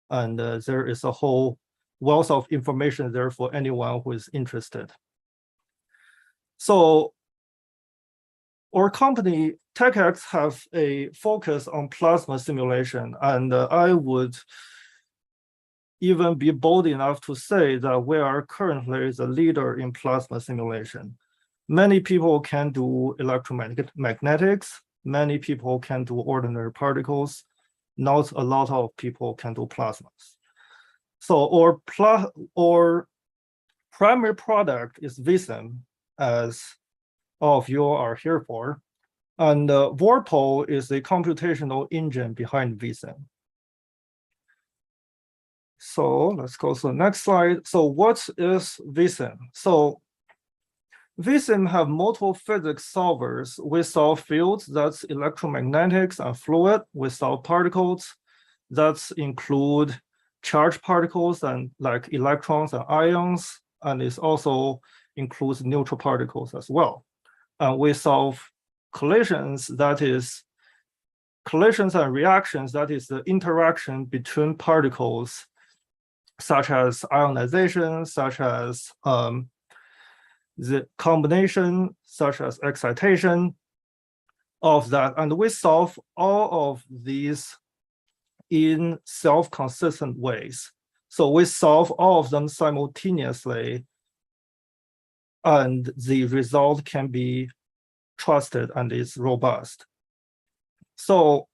And there is a whole wealth of information there for anyone who is interested. So our company, TechX, have a focus on plasma simulation, and I would even be bold enough to say that we are currently the leader in plasma simulation. Many people can do electromagnetics. Many people can do ordinary particles. Not a lot of people can do plasmas. So our primary product is VSim, as all of you are here for. And Vorpal is the computational engine behind VSim. So let's go to the next slide. So what is VSim? So VSim have multiple physics solvers. We solve fields, that's electromagnetics and fluid. We solve particles that include charged particles and like electrons and ions, and it also includes neutral particles as well. And we solve collisions, that is collisions and reactions, that is the interaction between particles, such as ionization, such as the combination, such as excitation of that. And we solve all of these in self-consistent ways. So we solve all of them simultaneously, and the result can be trusted and is robust. So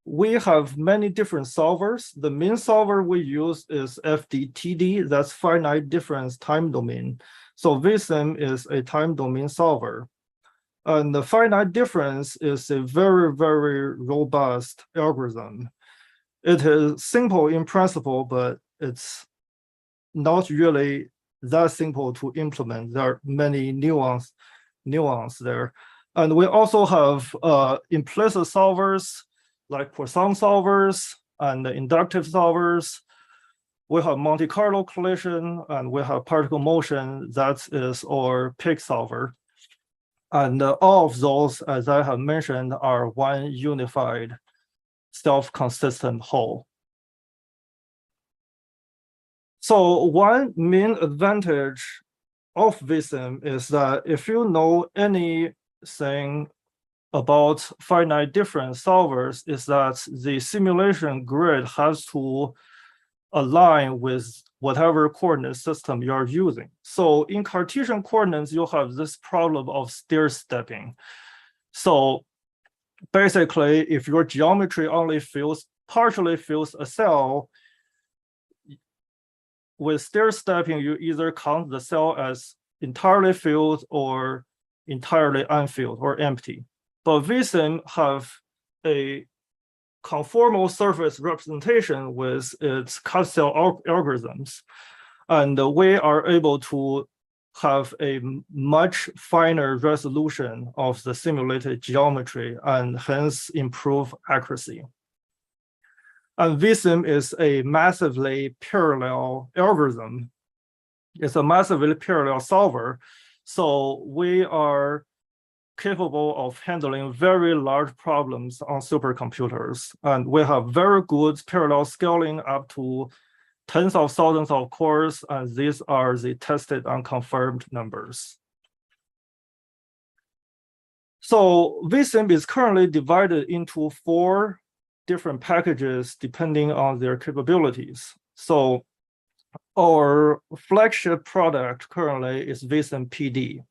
we have many different solvers. The main solver we use is FDTD, that's finite difference time domain. So VSim is a time domain solver. And the finite difference is a very, very robust algorithm. It is simple in principle, but it's not really that simple to implement. There are many nuance there. And we also have implicit solvers like Poisson solvers and inductive solvers. We have Monte Carlo collision, and we have particle motion. That is our PIC solver. And all of those, as I have mentioned, are one unified self-consistent whole. So one main advantage of VSim is that if you know anything about finite difference solvers, is that the simulation grid has to align with whatever coordinate system you're using. So in Cartesian coordinates, you have this problem of stair stepping. So basically, if your geometry only partially fills a cell, with stair stepping, you either count the cell as entirely filled or entirely unfilled or empty. But VSim have a conformal surface representation with its cut cell algorithms. And we are able to have a much finer resolution of the simulated geometry and hence improve accuracy. And VSim is a massively parallel algorithm. It's a massively parallel solver. So we are capable of handling very large problems on supercomputers. And we have very good parallel scaling up to tens of thousands of cores, and these are the tested and confirmed numbers. So VSim is currently divided into 4 different packages depending on their capabilities. So our flagship product currently is VSim PD.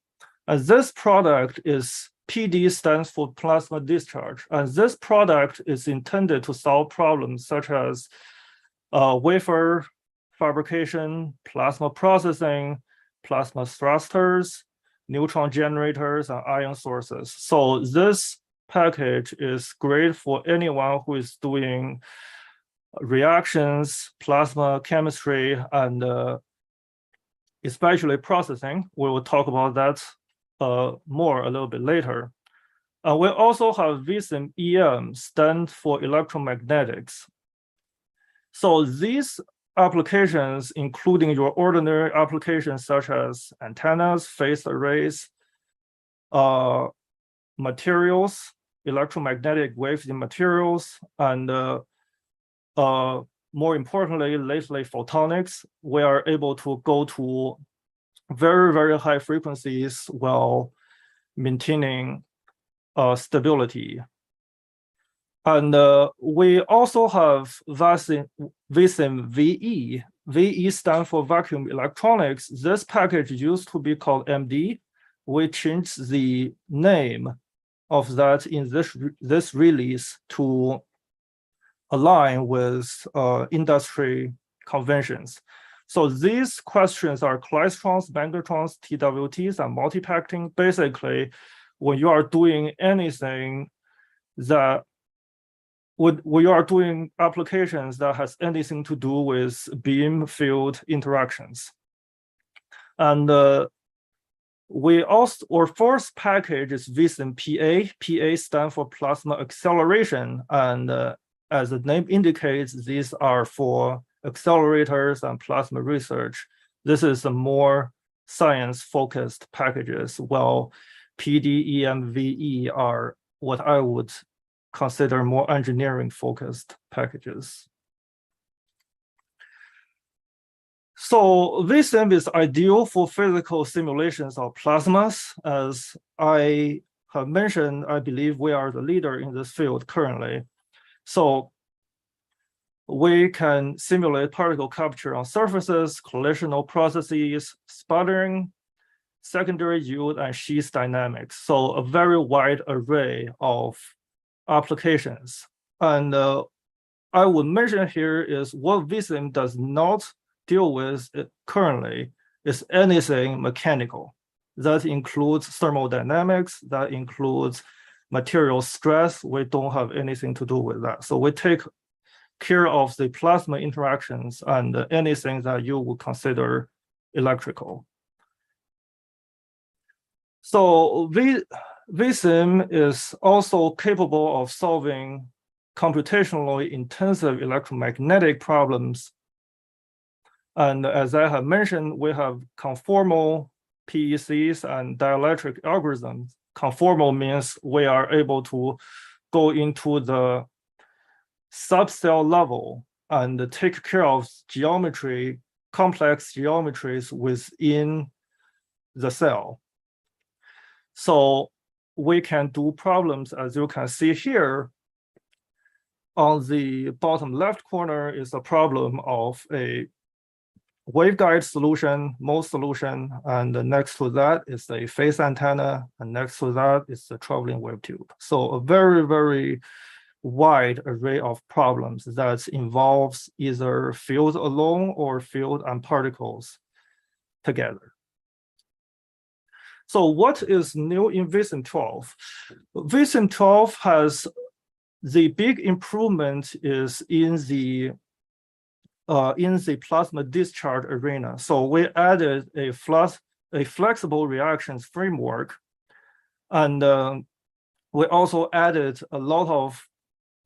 And this product is, PD stands for plasma discharge. And this product is intended to solve problems such as wafer fabrication, plasma processing, plasma thrusters, neutron generators, and ion sources. So this package is great for anyone who is doing reactions, plasma chemistry, and especially processing. We will talk about that more a little bit later. We also have VSim EM, stand for electromagnetics. So these applications, including your ordinary applications such as antennas, phased arrays, materials, electromagnetic waves in materials, and more importantly, lately photonics, we are able to go to very, very high frequencies while maintaining stability. And we also have VSim VE. VE stands for vacuum electronics. This package used to be called MD. We changed the name of that in this release to align with industry conventions. So these questions are klystrons, magnetrons, TWTs, and multipacking. Basically, when you are doing anything that when you are doing applications that has anything to do with beam field interactions. And our first package is VSim PA. PA stands for plasma acceleration. And as the name indicates, these are for accelerators and plasma research. This is a more science-focused packages, while PD, EMVE are what I would consider more engineering-focused packages. So VSim is ideal for physical simulations of plasmas. As I have mentioned, I believe we are the leader in this field currently. So we can simulate particle capture on surfaces, collisional processes, sputtering, secondary yield, and sheath dynamics. So a very wide array of applications. And I would mention here is what VSim does not deal with currently is anything mechanical. That includes thermodynamics, that includes material stress. We don't have anything to do with that. So we take care of the plasma interactions and anything that you would consider electrical. So VSim is also capable of solving computationally intensive electromagnetic problems. And as I have mentioned, we have conformal PECs and dielectric algorithms. Conformal means we are able to go into the subcell level and take care of geometry, complex geometries within the cell. So we can do problems, as you can see here. On the bottom left corner is a problem of a waveguide solution, mode solution, and next to that is a phase antenna, and next to that is the traveling wave tube. So a very, very wide array of problems that involves either field alone or field and particles together. So what is new in VSim12? VSim12 has the big improvement is in the plasma discharge arena. So we added a flexible reactions framework, and we also added a lot of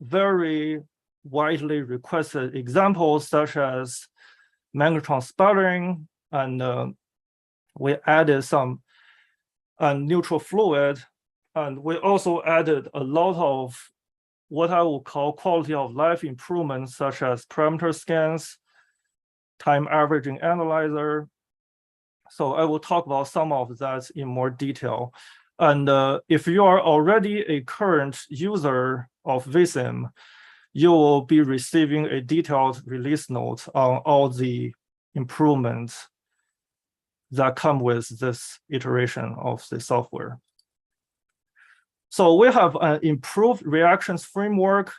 very widely requested examples such as magnetron sputtering, and we added some neutral fluid, and we also added a lot of what I would call quality of life improvements, such as parameter scans, time averaging analyzer. So I will talk about some of that in more detail. And if you are already a current user of VSim, you will be receiving a detailed release note on all the improvements that come with this iteration of the software. So we have an improved reactions framework.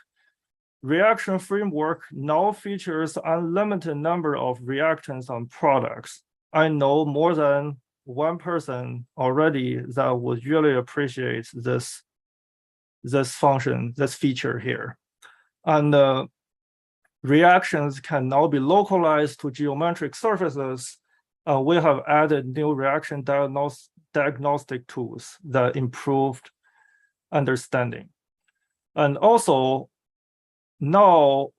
Reaction framework now features unlimited number of reactants on products. I know more than one person already that would really appreciate this function, this feature here. And reactions can now be localized to geometric surfaces. We have added new reaction diagnostic tools that improved understanding. And also, now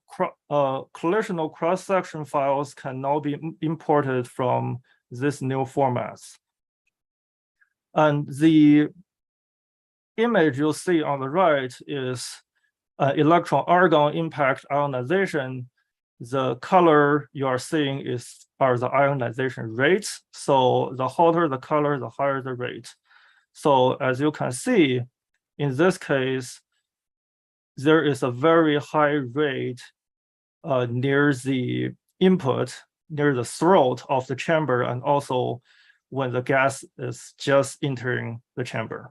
collisional cross-section files can now be imported from these new formats. And the image you'll see on the right is electron-argon impact ionization. the color you are seeing are the ionization rates. So the hotter the color, the higher the rate. So as you can see, in this case, there is a very high rate near the input, near the throat of the chamber, and also when the gas is just entering the chamber.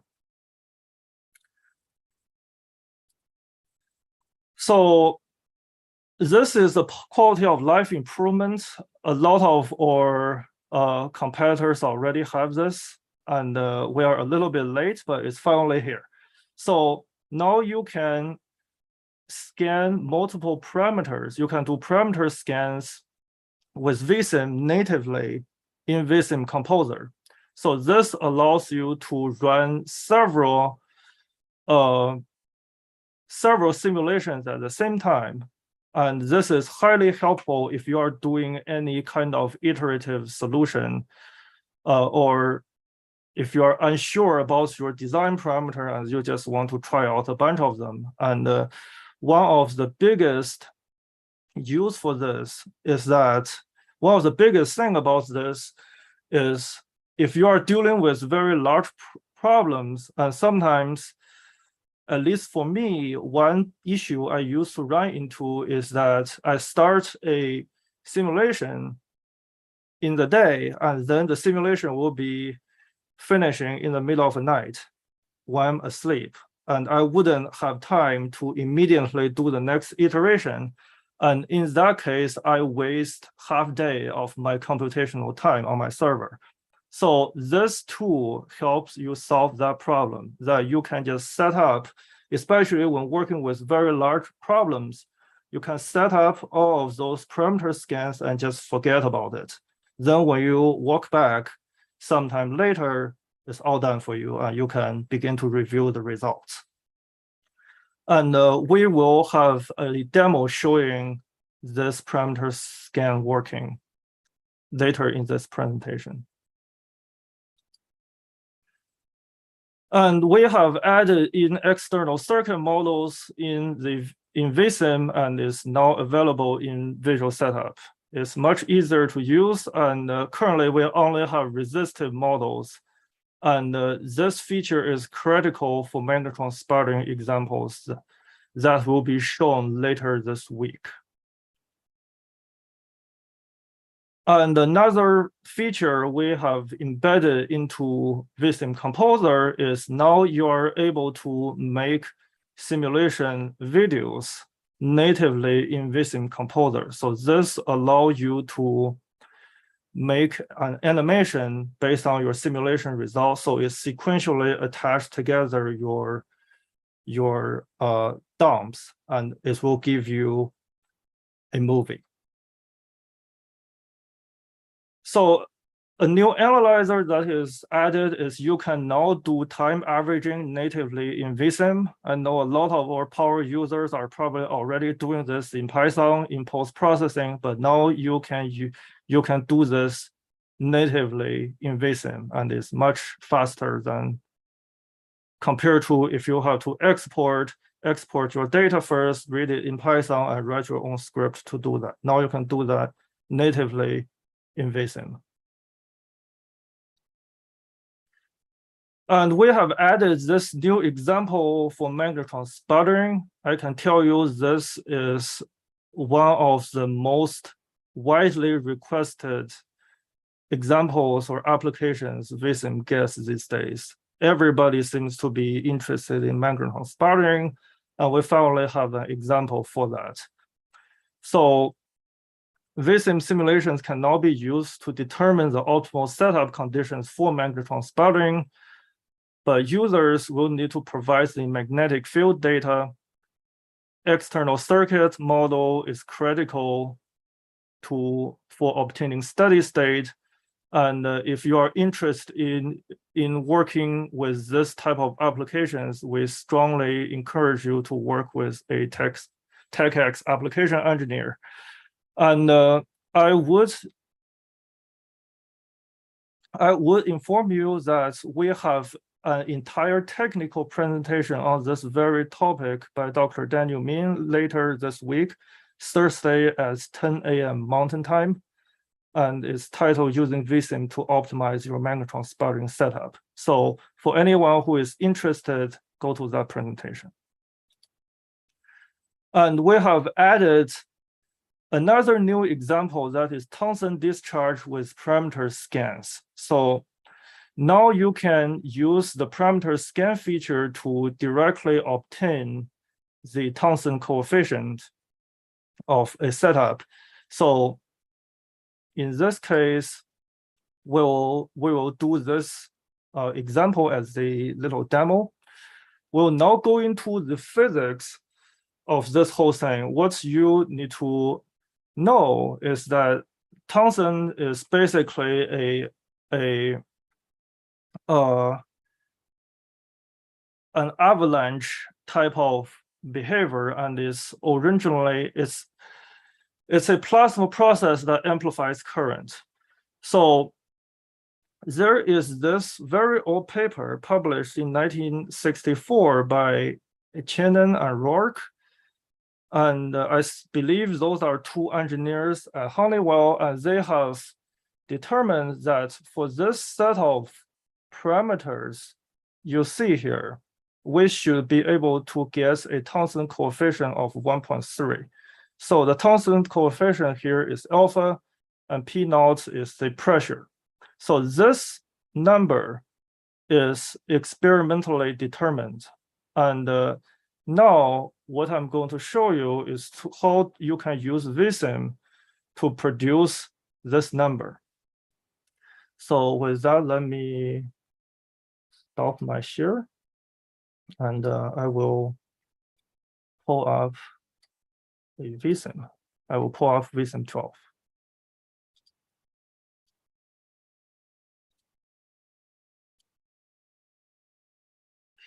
So this is a quality of life improvement. A lot of our competitors already have this, and we are a little bit late, but it's finally here. So now you can scan multiple parameters. You can do parameter scans with VSim natively in VSim Composer. So this allows you to run several simulations at the same time. And this is highly helpful if you are doing any kind of iterative solution, or if you are unsure about your design parameter and you just want to try out a bunch of them. And one of the biggest use for this is that one of the biggest thing about this is if you are dealing with very large problems, and sometimes, at least for me, one issue I used to run into is that I start a simulation in the day, and then the simulation will be finishing in the middle of the night when I'm asleep. And I wouldn't have time to immediately do the next iteration. And in that case, I waste half day of my computational time on my server. So this tool helps you solve that problem, that you can just set up, especially when working with very large problems, you can set up all of those parameter scans and just forget about it. Then when you walk back sometime later, it's all done for you, and you can begin to review the results. And we will have a demo showing this parameter scan working later in this presentation. And we have added in external circuit models in VSim, and is now available in Visual Setup. It's much easier to use, and currently we only have resistive models. And this feature is critical for magnetron sputtering examples that will be shown later this week. And another feature we have embedded into VSim Composer is now you are able to make simulation videos natively in VSim Composer. So this allows you to make an animation based on your simulation results. So it's sequentially attached together your dumps, and it will give you a movie. So a new analyzer that is added is you can now do time averaging natively in VSim. I know a lot of our power users are probably already doing this in Python in post-processing, but now you can do this natively in VSim, and it's much faster than compared to if you have to export your data first, read it in Python, and write your own script to do that. Now you can do that natively in VSim. And we have added this new example for magnetron sputtering. I can tell you this is one of the most widely requested examples or applications VSim gets these days. Everybody seems to be interested in magnetron sputtering, and we finally have an example for that. So VSim simulations can now be used to determine the optimal setup conditions for magnetron sputtering, but users will need to provide the magnetic field data. External circuit model is critical for obtaining steady state. And if you are interested in working with this type of applications, we strongly encourage you to work with a TechX application engineer. And I would inform you that we have an entire technical presentation on this very topic by Dr. Daniel Min later this week. Thursday at 10 a.m. Mountain Time, and it's titled Using VSim to Optimize Your Magnetron Sputtering Setup. So for anyone who is interested, go to that presentation. And we have added another new example, that is Thompson discharge with parameter scans. So now you can use the parameter scan feature to directly obtain the Thompson coefficient of a setup. So in this case, we will do this example as a little demo. We'll now go into the physics of this whole thing. What you need to know is that Thompson is basically an avalanche type of behavior, and is originally it's a plasma process that amplifies current. So there is this very old paper published in 1964 by Channon and Rourke. And I believe those are two engineers at Honeywell, and they have determined that for this set of parameters you see here, we should be able to get a Thompson coefficient of 1.3. So the Thompson coefficient here is alpha, and P naught is the pressure. So this number is experimentally determined. And now what I'm going to show you is how you can use VSim to produce this number. So with that, let me stop my share, and I will pull up a VSim. I will pull up VSim12.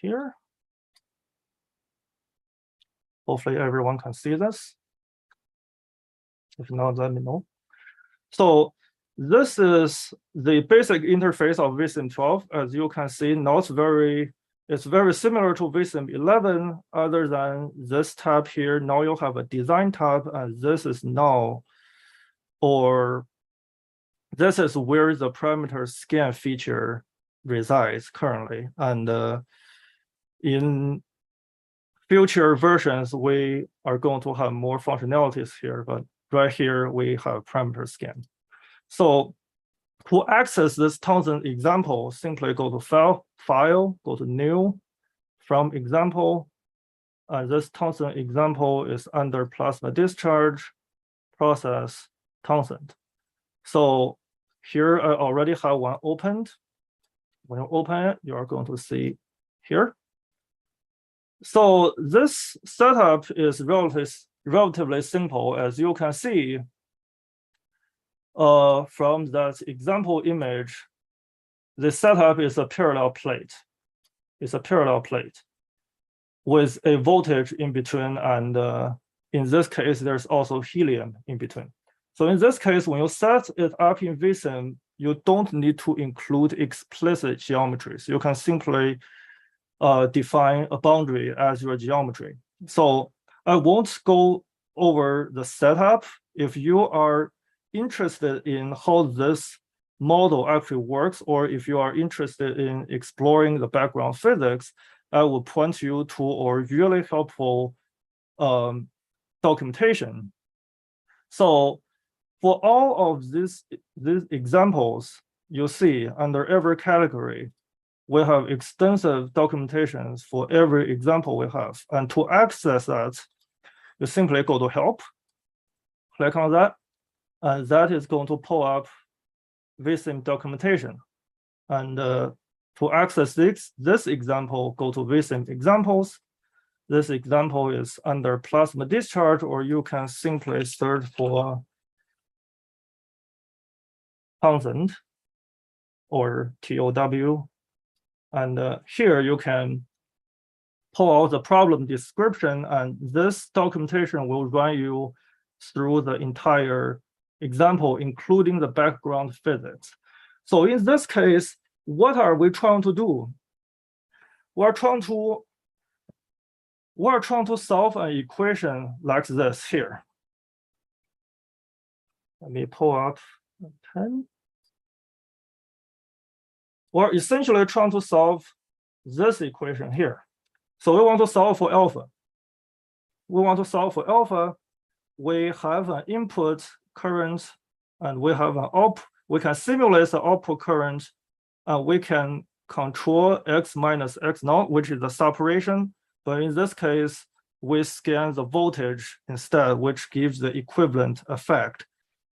Here. Hopefully everyone can see this. If not, let me know. So this is the basic interface of VSim12. As you can see, it's very similar to VSim11, other than this tab here. Now you have a design tab, and this is now, or this is where the parameter scan feature resides currently. And in future versions, we are going to have more functionalities here, but right here we have parameter scan. So to access this Thompson example, simply go to File, go to New, From Example. And this Thompson example is under Plasma Discharge, Process, Thompson. So here I already have one opened. When you open it, you are going to see here. So this setup is relatively simple, as you can see from that example image. The setup is a parallel plate. It's a parallel plate with a voltage in between, and in this case, there's also helium in between. So in this case, when you set it up in VSim, you don't need to include explicit geometries. You can simply define a boundary as your geometry. So I won't go over the setup. If you are interested in how this model actually works, or if you are interested in exploring the background physics, I will point you to a really helpful documentation. So for all of these examples, you see under every category, we have extensive documentations for every example we have. And to access that, you simply go to Help, click on that, and that is going to pull up VSim documentation. And to access this example, go to VSim examples. This example is under plasma discharge, or you can simply search for Thompson or TOW. And here you can pull out the problem description, and this documentation will run you through the entire example, including the background physics. So in this case, what are we trying to do? We're trying to solve an equation like this here. Let me pull up a pen. We're essentially trying to solve this equation here. So we want to solve for alpha. We want to solve for alpha. We have an input current and we have an output. We can simulate the output current and we can control x minus x naught, which is the separation. But in this case, we scan the voltage instead, which gives the equivalent effect.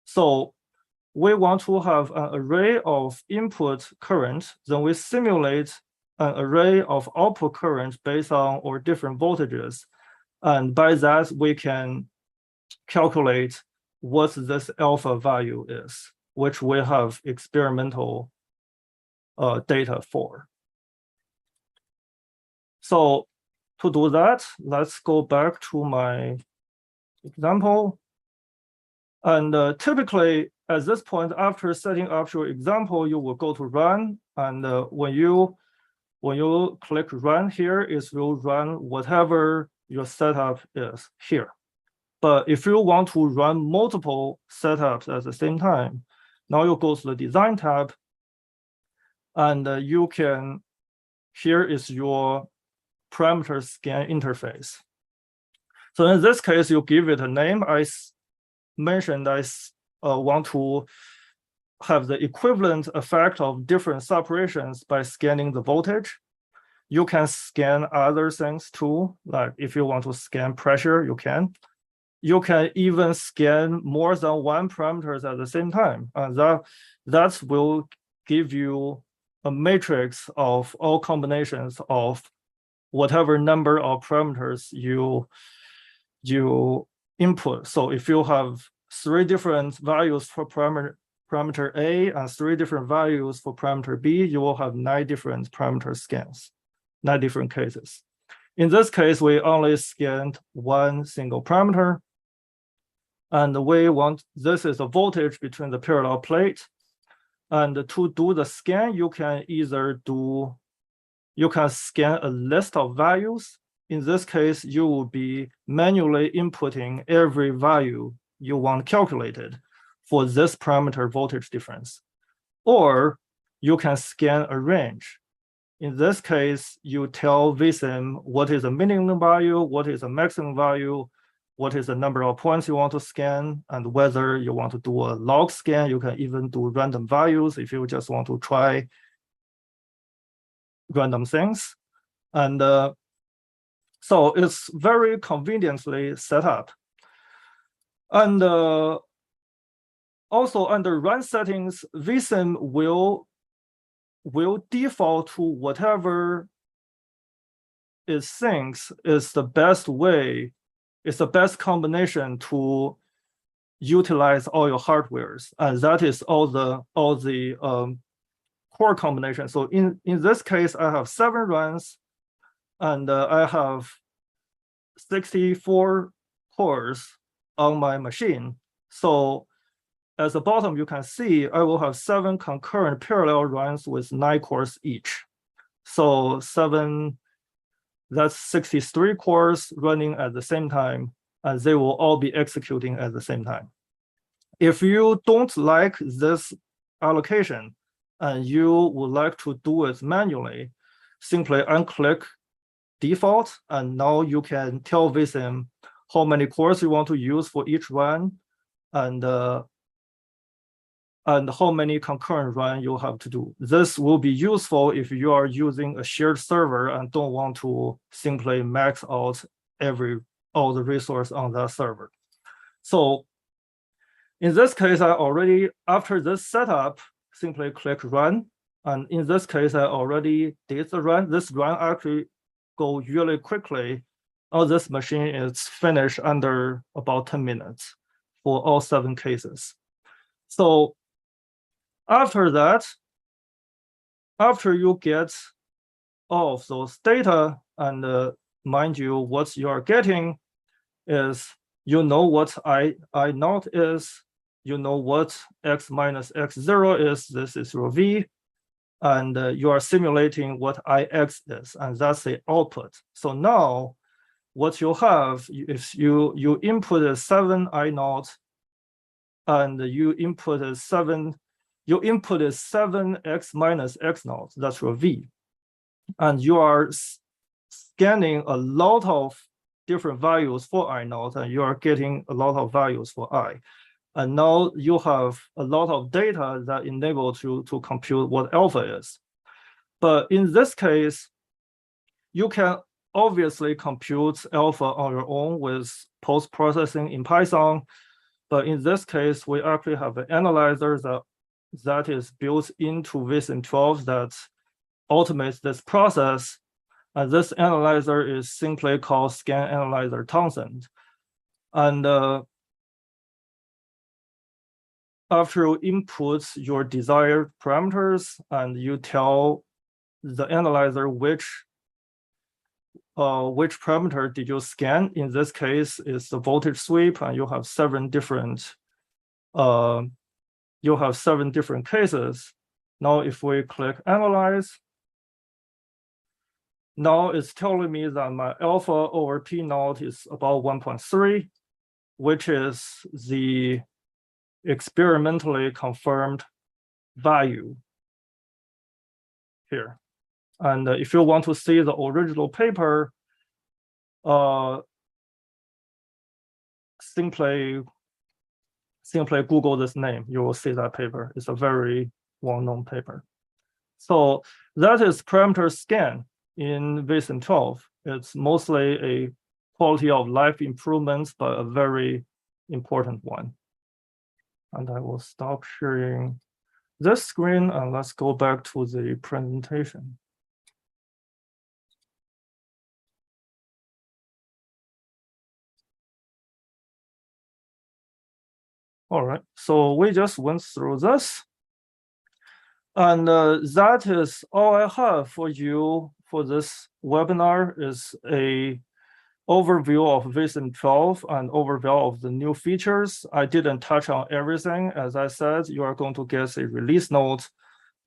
So we want to have an array of input current, then we simulate an array of output current based on our different voltages. And by that, we can calculate what this alpha value is, which we have experimental data for. So to do that, let's go back to my example. And typically, at this point, after setting up your example, you will go to run. And when you click run here, it will run whatever your setup is here. But if you want to run multiple setups at the same time, now you go to the design tab. And you can, here is your parameter scan interface. So in this case, you give it a name. I mentioned I want to have the equivalent effect of different separations by scanning the voltage. You can scan other things too, like if you want to scan pressure, you can. You can even scan more than one parameters at the same time. And that will give you a matrix of all combinations of whatever number of parameters you input. So if you have 3 different values for parameter A and 3 different values for parameter B, you will have 9 different parameter scans, 9 different cases. In this case, we only scanned one single parameter. And we want, this is the voltage between the parallel plate. And to do the scan, you can either do, you can scan a list of values. In this case, you will be manually inputting every value you want calculated for this parameter voltage difference. Or you can scan a range. In this case, you tell VSim what is the minimum value, what is the maximum value, what is the number of points you want to scan, and whether you want to do a log scan. You can even do random values if you just want to try random things. And so it's very conveniently set up. And also under run settings, VSim will default to whatever it thinks is the best way, is the best combination to utilize all your hardwares. And that is all the core combination. So in this case, I have 7 runs and I have 64 cores on my machine. So at the bottom, you can see I will have 7 concurrent parallel runs with 9 cores each. So 7, that's 63 cores running at the same time, and they will all be executing at the same time. If you don't like this allocation and you would like to do it manually, simply unclick default, and now you can tell VSim how many cores you want to use for each run, and how many concurrent run you have to do. This will be useful if you are using a shared server and don't want to simply max out all the resource on that server. So in this case, I already, after this setup, simply click run. And in this case, I already did the run. This run actually go really quickly. On this machine, it's finished under about 10 minutes for all 7 cases. So after that, after you get all of those data, and mind you, what you are getting is, you know what I naught is, you know what x minus x0 is, this is your v, and you are simulating what ix is, and that's the output. So now what you have is you input 7 I naught and you inputted 7x minus x naught, that's your V. And you are scanning a lot of different values for I naught, and you are getting a lot of values for I. And now you have a lot of data that enables you to compute what alpha is. But in this case, you can obviously compute alpha on your own with post-processing in Python. But in this case, we actually have an analyzer that is built into VSim12 that automates this process. And this analyzer is simply called Scan Analyzer Thompson. And after you input your desired parameters and you tell the analyzer which parameter did you scan, in this case is the voltage sweep, and you have seven different cases. Now if we click analyze, now it's telling me that my alpha over P naught is about 1.3, which is the experimentally confirmed value here. And if you want to see the original paper, simply Google this name. You will see that paper. It's a very well-known paper. So that is parameter scan in VSim12. It's mostly a quality of life improvements, but a very important one. And I will stop sharing this screen and let's go back to the presentation. All right, so we just went through this. And that is all I have for you for this webinar, is a overview of VSim12 and overview of the new features. I didn't touch on everything. As I said, you are going to get a release note,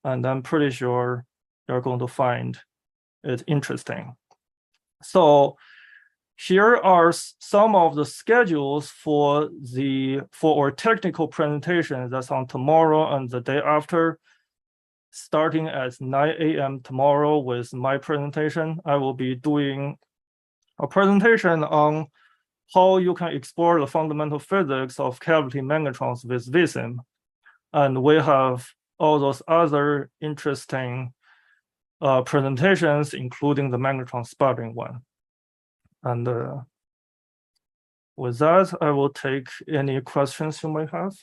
and I'm pretty sure you're going to find it interesting. So here are some of the schedules for our technical presentation that's on tomorrow and the day after. Starting at 9 a.m. tomorrow with my presentation, I will be doing a presentation on how you can explore the fundamental physics of cavity magnetrons with VSim. And we have all those other interesting presentations, including the magnetron sputtering one. And with that, I will take any questions you may have.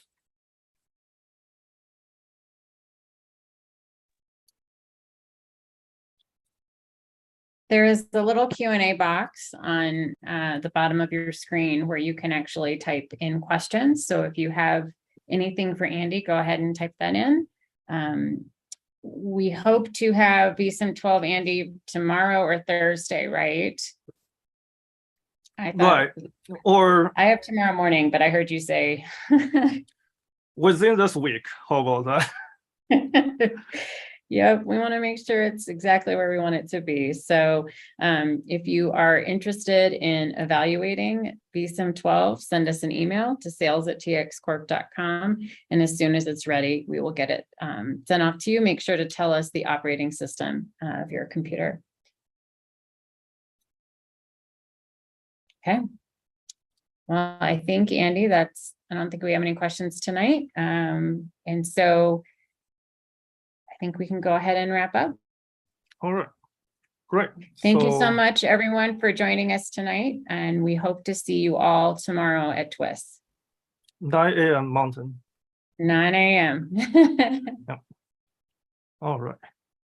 There is the little Q&A box on the bottom of your screen where you can actually type in questions. So if you have anything for Andy, go ahead and type that in. We hope to have VSim12 Andy tomorrow or Thursday, right? Right, or I have tomorrow morning, but I heard you say within this week. How about that? Yep, we want to make sure it's exactly where we want it to be. So if you are interested in evaluating VSim12, send us an email to sales@txcorp.com. And as soon as it's ready, we will get it sent off to you. Make sure to tell us the operating system of your computer. Okay. Well, I think, Andy, I don't think we have any questions tonight. And so I think we can go ahead and wrap up. All right, great. Thank you so much, everyone, for joining us tonight. And we hope to see you all tomorrow at TWIS. 9 a.m. Mountain. 9 a.m. Yeah. All right.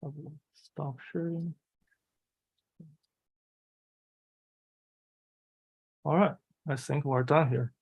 I will stop sharing. All right, I think we're done here.